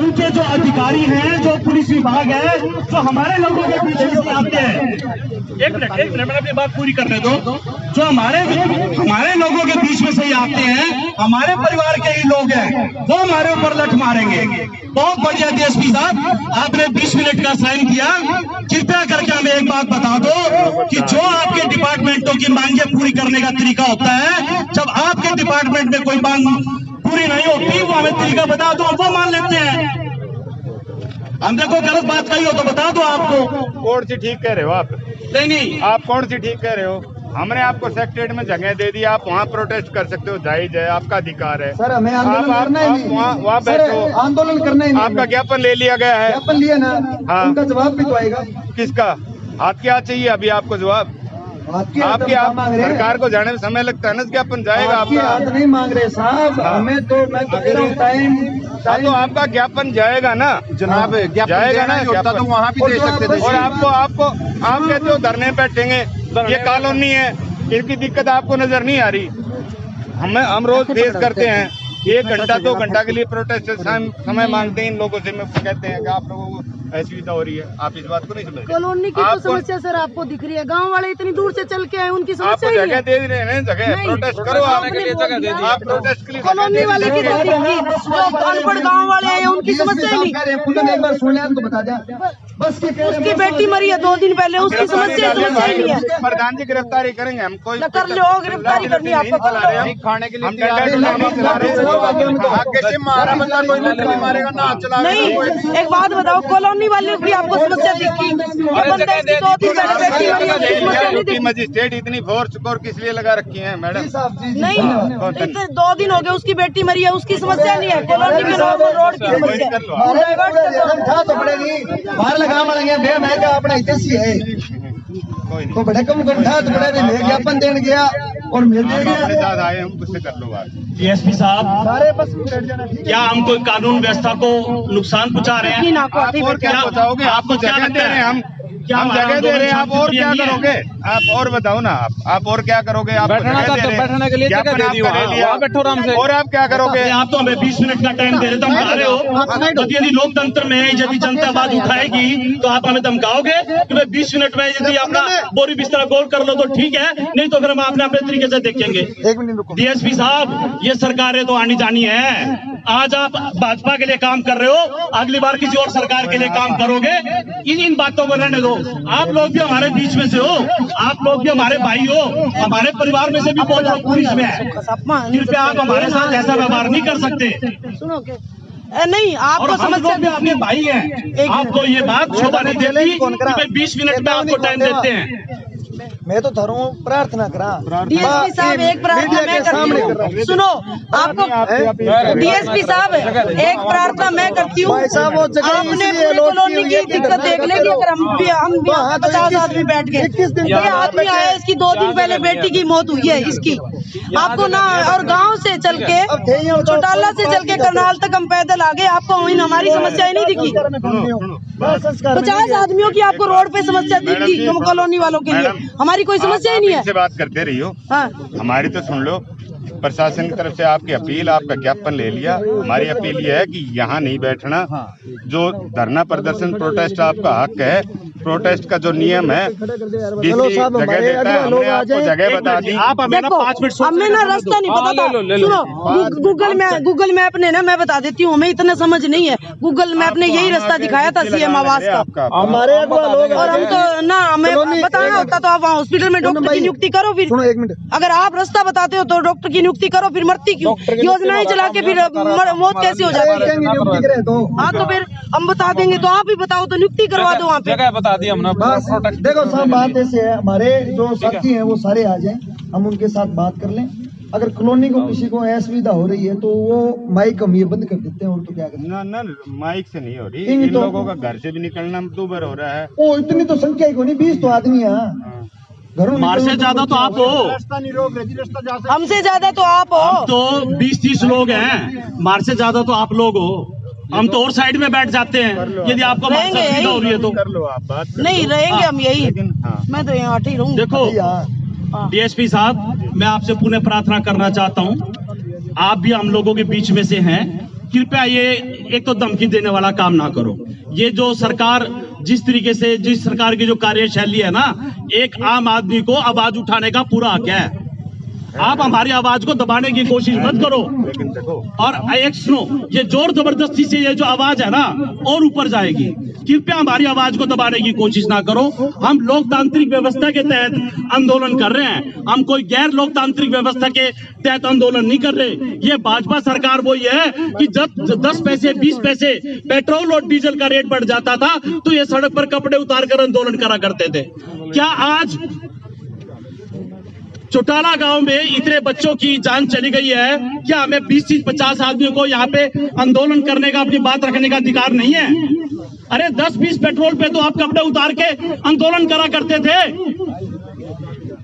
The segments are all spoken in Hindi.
उनके जो अधिकारी हैं, जो पुलिस विभाग है, जो हमारे लोगों के बीच में से आते हैं, एक मिनट मैंने अपनी बात पूरी करने दो। जो हमारे लोगों के बीच में से ही आते हैं, हमारे परिवार के ही लोग हैं, वो हमारे ऊपर लठ मारेंगे। बहुत बढ़िया डीएसपी साहब, आपने 20 मिनट का साइन किया। कृपया करके हमें एक बात बता दो कि जो आपके डिपार्टमेंटों की मांगे पूरी करने का तरीका होता है, जब आपके डिपार्टमेंट में कोई मांग पूरी नहीं होती, वो हमें तरीका बता दो, वो मान लेते हैं। हमने कोई गलत बात कही हो तो बता दो। आपको कौन सी ठीक कह रहे हो आप? नहीं, आप कौन सी ठीक कह रहे हो? हमने आपको सेक्रेटरीट में जगह दे दी, आप वहाँ प्रोटेस्ट कर सकते हो, जायज है, आपका अधिकार है। सर हमें आंदोलन करना है, वहाँ बैठो, आंदोलन करना है। आपका ज्ञापन ले लिया गया है। ज्ञापन लिया ना, हाँ। उनका जवाब भी तो आएगा। किसका? हाथ क्या चाहिए अभी आपको जवाब? आपकी सरकार को जाने में समय लगता है ना, ज्ञापन जाएगा आपका। हाथ नहीं मांग रहे साहब, हमें तो मैं तो कह रहा हूँ टाइम तो आपका ज्ञापन जाएगा ना जनाब, जाएगा ना, तो वहाँ भी दे सकते थे। और आपको आप कहते हो धरने बैठेंगे, ये कॉलोनी है, इनकी दिक्कत आपको नजर नहीं आ रही? हम रोज फेस करते हैं, 1 घंटा 2 घंटा के लिए प्रोटेस्ट समय मांगते हैं इन लोगों से। कहते हैं कि आप लोगों को असुविधा हो रही है, आप इस बात को नहीं समझ। कॉलोनी की तो समस्या सर आपको दिख रही है, गांव वाले इतनी दूर से चल के आए, उनकी समस्या आपको जगह दे रहे हैं, जगह प्रोटेस्ट करो, आप प्रोटेस्ट के लिए कॉलोनी वाले की जो अनपढ़ गांव वाले हैं उनकी समस्या ही नहीं। एक बार सुन लें तो बता दें, बस उसकी बेटी मरी है 2 दिन पहले, उसकी समस्या ही नहीं है। प्रधान जी गिरफ्तारी करेंगे हम, कोई कर लो, गिरफ्तारी करनी है आपको, खाने के लिए नहीं। एक बात बताओ, कॉलोनी वाले की आपको समस्या दिखी? मजिस्ट्रेट इतनी फोर्स और किस लिए लगा रखी है मैडम? नहीं, 2 दिन हो गए, उसकी बेटी मरी है, उसकी समस्या नहीं है, कॉलोनी के रोड की समस्या बाहर लगा मारेंगे अपना हितैषी है तो बड़े कम गड्ढा तो बड़े भी ज्ञापन देने गया और मिल गया। आए हम उससे कर लो बात। डीएसपी साहब, सारे बस क्या हम कोई कानून व्यवस्था को नुकसान पहुंचा रहे हैं? और क्या बताओगे? आपको जगह दे रहे हैं हम जगह दे रहे हैं, आप और क्या करोगे? आप और बताओ ना, आप और क्या करोगे? आप बैठने के लिए जगह दे दी, वहाँ बैठो आराम से। और आप क्या करोगे? आप तो हमें 20 मिनट का टाइम दे रहे, धमका रहे हो। तो यदि लोकतंत्र में यदि जनता आवाज उठाएगी तो आप हमें धमकाओगे कि भाई 20 मिनट में यदि अपना बोरी बिस्तरा गोल कर लो तो ठीक है, नहीं तो फिर हम अपने अपने तरीके से देखेंगे। डीएसपी साहब, ये सरकारें तो आनी जानी है। आज आप भाजपा के लिए काम कर रहे हो, अगली बार किसी और सरकार के लिए काम करोगे। इन बातों को रहने दो। आप लोग भी हमारे बीच में से हो, आप लोग भी हमारे भाई हो, हमारे परिवार में से भी बहुत लोग पुलिस में है। कृपया आप हमारे साथ ऐसा व्यवहार नहीं कर सकते। सुनो के नहीं, आपको समस्या भी अपने भाई हैं, आपको ये बात शोभा नहीं देती कि 20 मिनट में आपको टाइम देते हैं। मैं तो धरूं प्रार्थना करा। डीएसपी साहब, एक प्रार्थना मैं करती हूँ, सुनो आपको। डीएसपी साहब, एक प्रार्थना मैं करती हूँ, आपने पूरे कॉलोनी की दिक्कत देख लेगी। अगर हम 50 आदमी बैठ गए, ये आदमी आया, इसकी 2 दिन पहले बेटी की मौत हुई है इसकी, आपको ना, और गांव से चल के चौटाला से चल के करनाल तक हम पैदल आ गए, आपको हमारी समस्या ही नहीं दिखी। 50 आदमियों की आपको रोड पे समस्या दिख गई, हम कॉलोनी वालों के लिए हमारी कोई समस्या ही नहीं है। से बात करते रही हो, हमारी तो सुन लो। प्रशासन की तरफ से आपकी अपील, आपका ज्ञापन ले लिया। हमारी अपील ये है कि यहाँ नहीं बैठना। जो धरना प्रदर्शन प्रोटेस्ट आपका हक है, प्रोटेस्ट का जो नियम है, जगह देता है, हमने आपको जगह बता दी। आप हमें ना 5 मिनट, हमें ना रास्ता नहीं पता था। सुनो, गूगल मैप ने ना, मैं बता देती हूँ, हमें इतना समझ नहीं है। गूगल मैप ने यही रास्ता दिखाया था सीएम आवास का। हमारे और हम तो ना, हमें बताना होता तो आप वहाँ हॉस्पिटल में डॉक्टर की नियुक्ति करो। फिर अगर आप रास्ता बताते हो तो डॉक्टर की नियुक्ति करो, फिर मरती क्यों? योजनाएं चला के फिर मौत कैसे हो जाती है? हाँ तो फिर हम बता देंगे, तो आप ही बताओ तो नियुक्ति करवा दो वहाँ पे। जगह बता दी हमने। देखो सब बात ऐसे है, हमारे जो साथी हैं वो सारे आ जाएं, हम उनके साथ बात कर लें। अगर कॉलोनी को किसी को असुविधा हो रही है तो वो माइक हम ये बंद कर देते हैं, और तो क्या करें। ना माइक से नहीं हो रही, इन लोगों का घर से भी निकलना दूभर हो रहा है। ओ इतनी तो संख्या ही कोई नहीं, 20 तो आदमी है। हमारे से ज्यादा तो आप हो, हमसे ज्यादा तो आप हो। हम तो 20-30 लोग हैं, हमारे से ज्यादा तो आप लोग हो। हम तो और साइड में बैठ जाते हैं यदि आपको असुविधा हो रही है तो। कर लो आप बात। नहीं रहेंगे हम यही, मैं तो यहाँ ही रहूँगी। देखो डीएसपी साहब, मैं आपसे पुनः प्रार्थना करना चाहता हूँ, आप भी हम लोगों के बीच में से हैं। कृपया ये एक तो धमकी देने वाला काम ना करो। ये जो सरकार जिस तरीके से जिस सरकार की जो कार्यशैली है ना, एक आम आदमी को आवाज उठाने का पूरा हक है। आप हमारी आवाज को दबाने की कोशिश मत करो। और एक सुनो, ये जोर जबरदस्ती से ये जो आवाज है ना और ऊपर जाएगी। कृपया हमारी आवाज को दबाने की कोशिश ना करो। हम लोकतांत्रिक व्यवस्था के तहत आंदोलन कर रहे हैं, हम कोई गैर लोकतांत्रिक व्यवस्था के तहत आंदोलन नहीं कर रहे। ये भाजपा सरकार वही है कि जब 10 पैसे 20 पैसे पेट्रोल और डीजल का रेट बढ़ जाता था तो ये सड़क पर कपड़े उतार कर आंदोलन करा करते थे। क्या आज चौटाला गांव में इतने बच्चों की जान चली गई है, क्या हमें 20-50 आदमियों को यहाँ पे आंदोलन करने का, अपनी बात रखने का अधिकार नहीं है? अरे 10-20 पेट्रोल पे तो आप कपड़े उतार के आंदोलन करा करते थे।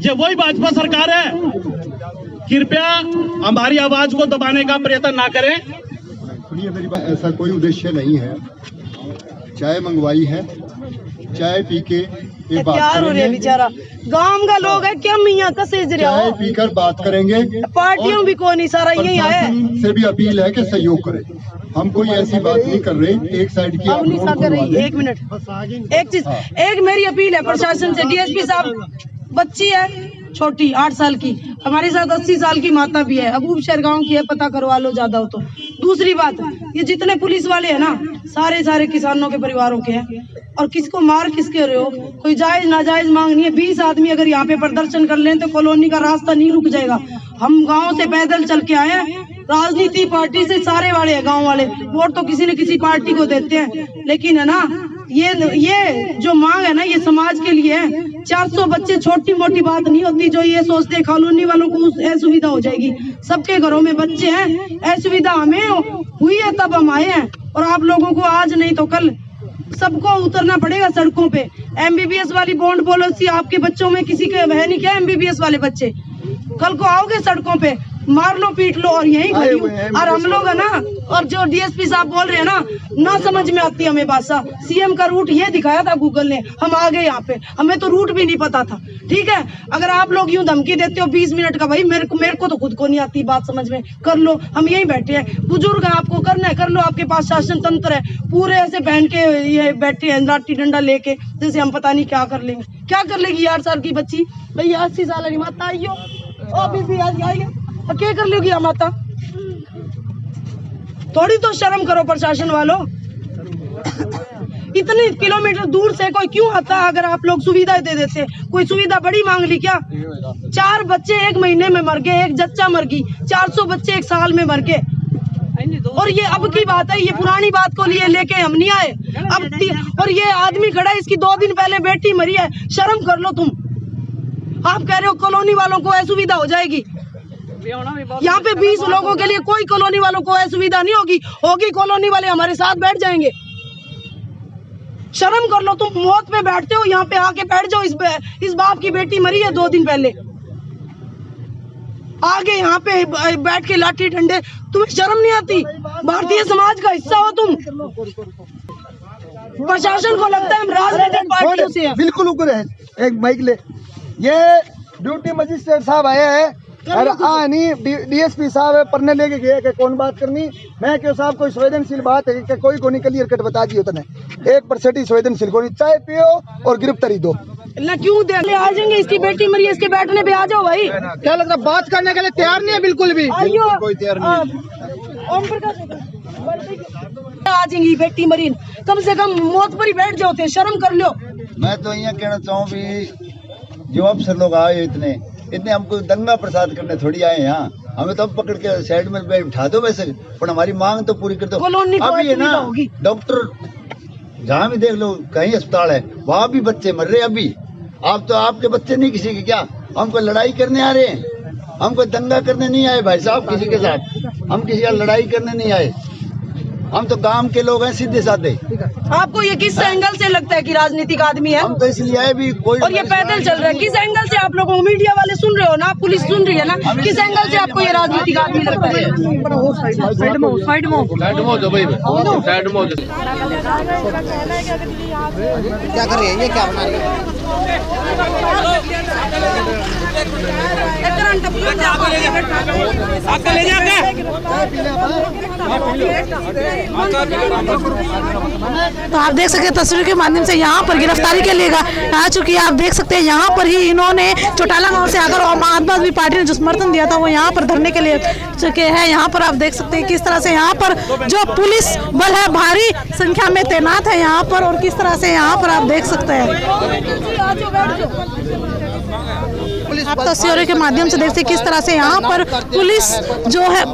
ये वही भाजपा सरकार है। कृपया हमारी आवाज को दबाने का प्रयत्न ना करें। सुनिए मेरी बात, ऐसा कोई उद्देश्य नहीं है। चाय मंगवाई है, चाय पी के ये बात तैयार हो रहे बेचारा गांव का लोग है क्या मियाँ कसे चाय पीकर बात करेंगे। पार्टियों भी कोई नहीं, सारा यही आया है। से भी अपील है कि सहयोग करें। हम कोई ऐसी बात नहीं कर रहे, एक साइड की आप रोड कर रही। एक मिनट, एक चीज, एक मेरी अपील है प्रशासन से। डीएसपी साहब, बच्ची है छोटी 8 साल की, हमारे साथ 80 साल की माता भी है, अबूब शहर गाँव की है, पता करवा लो ज्यादा हो तो। दूसरी बात, ये जितने पुलिस वाले हैं ना सारे किसानों के परिवारों के हैं। और किसको मार किसके रहे हो, कोई जायज नाजायज मांग नहीं है। 20 आदमी अगर यहाँ पे प्रदर्शन कर लें तो कॉलोनी का रास्ता नहीं रुक जाएगा। हम गांव से पैदल चल के आए हैं। राजनीति पार्टी से सारे वाले हैं, गांव वाले वोट तो किसी न किसी पार्टी को देते हैं, लेकिन है ना ये जो मांग है ना ये समाज के लिए है। 400 बच्चे छोटी मोटी बात नहीं होती जो ये सोचते हैं कॉलोनी वालों को असुविधा हो जाएगी। सबके घरों में बच्चे हैं, असुविधा हमें हुई है तब हम आए हैं। और आप लोगों को आज नहीं तो कल सबको उतरना पड़ेगा सड़कों पे। एमबीबीएस वाली बॉन्ड पॉलिसी आपके बच्चों में किसी के है नहीं क्या? एमबीबीएस वाले बच्चे कल को आओगे सड़कों पे, मार लो पीट लो और यही खड़ी। और हम लोग है ना, और जो डीएसपी साहब बोल रहे हैं ना समझ में आती हमें भाषा। सीएम का रूट ये दिखाया था गूगल ने, हम आ गए यहाँ पे, हमें तो रूट भी नहीं पता था। ठीक है, अगर आप लोग यूं धमकी देते हो 20 मिनट का, भाई मेरे को तो खुद को नहीं आती बात समझ में, कर लो। हम यही बैठे हैं, बुजुर्ग है, आपको करना है कर लो, आपके पास शासन तंत्र है, पूरे ऐसे पहन के ये बैठे हैं लाठी डंडा लेके, जैसे हम पता नहीं क्या कर लेंगे। क्या कर लेगी 8 साल की बच्ची? भैया 80 साल की माता आइयो, क्या कर लोगी माता? थोड़ी तो शर्म करो प्रशासन वालों। इतने किलोमीटर दूर से कोई क्यों आता अगर आप लोग सुविधा दे देते? कोई सुविधा बड़ी मांग ली क्या? 4 बच्चे 1 महीने में मर गए, 1 जच्चा मर गई, 400 बच्चे 1 साल में मर गए। और ये अब की बात है, ये पुरानी बात को लिए लेके हम नहीं आए। अब और ये आदमी खड़ा है, इसकी 2 दिन पहले बेटी मरी है। शर्म कर लो तुम। आप कह रहे हो कॉलोनी वालों को असुविधा हो जाएगी। यहाँ पे 20 लोगों के लिए कोई कॉलोनी वालों को असुविधा नहीं होगी कॉलोनी वाले हमारे साथ बैठ जाएंगे। शर्म कर लो तुम, मौत पे बैठते हो, यहाँ पे आके बैठ जाओ। इस बाप की बेटी मरी है 2 दिन पहले, आगे यहाँ पे बैठ के लाठी डंडे, तुम्हें शर्म नहीं आती? भारतीय समाज का हिस्सा हो तुम। प्रशासन को लगता है हम राजनीतिक पार्टियों से हैं। बिल्कुल ऊपर है, एक माइक ले। ये ड्यूटी मजिस्ट्रेट साहब आए हैं और डीएसपी साहब पढ़ने लेके गए कि कौन बात करनी। मैं क्यों साहब कोई संवेदनशील बात है कि कोई को नहीं क्लियर कट बता दी होता है। 1% संवेदनशील को नहीं, चाय पियो और गिरफ्तारी दो ना। क्यों दे आ जाएंगे? इसकी बेटी मरी है, इसके बैठने पे आ जाओ भाई। क्या लगता है बात करने के लिए तैयार नहीं है? बिल्कुल भी कोई तैयार नहीं आ जाएंगी बेटी मरी, कम से कम मौत पर ही बैठ जाओ थे। शर्म कर लो। मैं तो यहाँ कहना चाहूँ भी जो अफसर लोग आए इतने हमको दंगा प्रसाद करने थोड़ी आए यहाँ। हमें तो पकड़ के साइड में बिठा दो वैसे, पर हमारी मांग तो पूरी कर दो। अभी है ना डॉक्टर जहाँ भी देख लो, कहीं अस्पताल है वहाँ भी बच्चे मर रहे अभी। आप तो आपके बच्चे नहीं किसी के क्या? हम कोई लड़ाई करने आ रहे हैं? हम कोई दंगा करने नहीं आए भाई साहब किसी के साथ। हम किसी का लड़ाई करने नहीं आए। हम तो गांव के लोग हैं, सीधे साधे। आपको ये किस एंगल से लगता है कि राजनीतिक आदमी है? हम तो इसलिए आए भी कोई और ये पैदल चल रहा है, किस एंगल से आप लोगों को, मीडिया वाले सुन रहे हो ना, पुलिस सुन रही है ना, किस एंगल से आपको ये राजनीतिक आदमी लगता है? क्या कर रही है, ये क्या बना रही है? तो आप देख सकते हैं तस्वीर के माध्यम से यहाँ पर गिरफ्तारी के लिए आ चुकी है। आप देख सकते हैं यहाँ पर ही इन्होंने चौटाला गांव से आकर आम आदमी पार्टी ने जो समर्थन दिया था वो यहाँ पर धरने के लिए चुके हैं। यहाँ पर आप देख सकते हैं किस तरह से यहाँ पर जो पुलिस बल है भारी संख्या में तैनात है यहाँ पर, और किस तरह से यहाँ पर आप देख सकते हैं। आप तस्वीरों के माध्यम से देखते हैं किस तरह से यहाँ पर पुलिस जो है